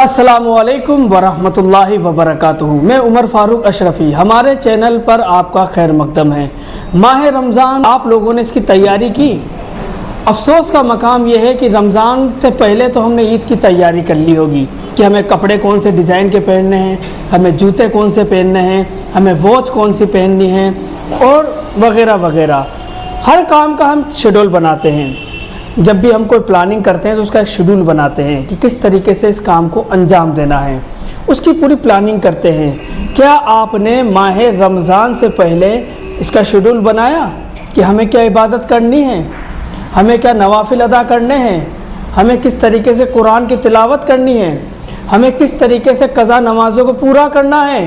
अस्सलामुअलैकुम वरहमतुल्लाहि वबरकातुहू। मैं उमर फारूक अशरफी, हमारे चैनल पर आपका खैर मकदम है। माह रमज़ान आप लोगों ने इसकी तैयारी की। अफसोस का मकाम यह है कि रमज़ान से पहले तो हमने ईद की तैयारी कर ली होगी कि हमें कपड़े कौन से डिज़ाइन के पहनने हैं, हमें जूते कौन से पहनने हैं, हमें वॉच कौन सी पहननी है और वगैरह वगैरह। हर काम का हम शेड्यूल बनाते हैं। जब भी हम कोई प्लानिंग करते हैं तो उसका एक शेड्यूल बनाते हैं कि किस तरीके से इस काम को अंजाम देना है, उसकी पूरी प्लानिंग करते हैं। क्या आपने माह रमज़ान से पहले इसका शेड्यूल बनाया कि हमें क्या इबादत करनी है, हमें क्या नवाफिल अदा करने हैं, हमें किस तरीके से कुरान की तिलावत करनी है, हमें किस तरीके से क़ज़ा नमाज़ों को पूरा करना है,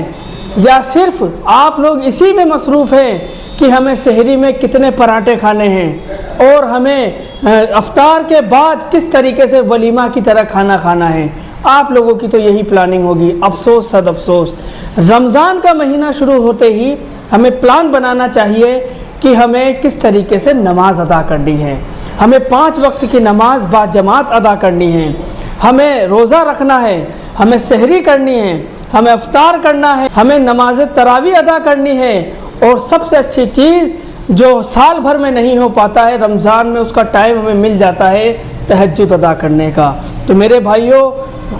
या सिर्फ आप लोग इसी में मसरूफ़ हैं कि हमें सहरी में कितने पराठे खाने हैं और हमें अफ्तार के बाद किस तरीके से वलीमा की तरह खाना खाना है। आप लोगों की तो यही प्लानिंग होगी। अफसोस सद अफसोस, रमज़ान का महीना शुरू होते ही हमें प्लान बनाना चाहिए कि हमें किस तरीके से नमाज अदा करनी है, हमें 5 वक्त की नमाज बाजमात अदा करनी है, हमें रोज़ा रखना है, हमें सहरी करनी है, हमें अफ्तार करना है, हमें नमाज तरावी अदा करनी है। और सबसे अच्छी चीज़ जो साल भर में नहीं हो पाता है, रमज़ान में उसका टाइम हमें मिल जाता है तहज्जुद अदा करने का। तो मेरे भाइयों,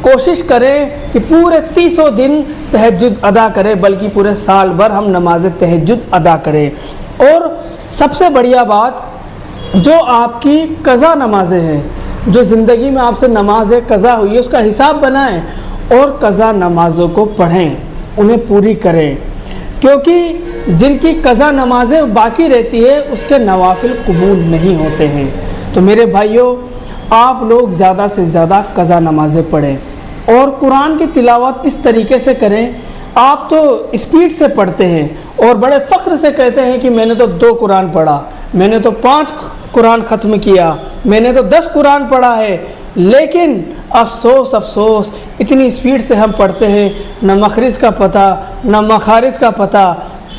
कोशिश करें कि पूरे 300 दिन तहज्जुद अदा करें, बल्कि पूरे साल भर हम नमाज तहज्जुद अदा करें। और सबसे बढ़िया बात, जो आपकी क़ज़ा नमाज़ें हैं, जो ज़िंदगी में आपसे नमाज क़ज़ा हुई है, उसका हिसाब बनाएं और क़ज़ा नमाज़ों को पढ़ें, उन्हें पूरी करें। क्योंकि जिनकी क़ज़ा नमाज़ें बाकी रहती है उसके नवाफिल कबूल नहीं होते हैं। तो मेरे भाइयों, आप लोग ज़्यादा से ज़्यादा क़ज़ा नमाज़ें पढ़ें और कुरान की तिलावत इस तरीके से करें। आप तो स्पीड से पढ़ते हैं और बड़े फ़ख्र से कहते हैं कि मैंने तो 2 कुरान पढ़ा, मैंने तो 5 कुरान ख़त्म किया, मैंने तो 10 कुरान पढ़ा है। लेकिन अफसोस अफसोस, इतनी स्पीड से हम पढ़ते हैं, न मखरिज का पता न मखारिज का पता।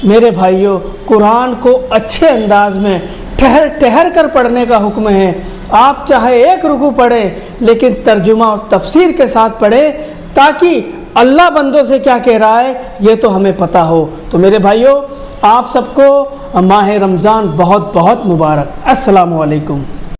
मेरे भाइयों, कुरान को अच्छे अंदाज में ठहर ठहर कर पढ़ने का हुक्म है। आप चाहे 1 रुकू पढ़ें, लेकिन तर्जुमा और तफसीर के साथ पढ़ें, ताकि अल्लाह बंदों से क्या कह रहा है ये तो हमें पता हो। तो मेरे भाइयों, आप सबको माह रमज़ान बहुत बहुत मुबारक। अस्सलामु अलैकुम।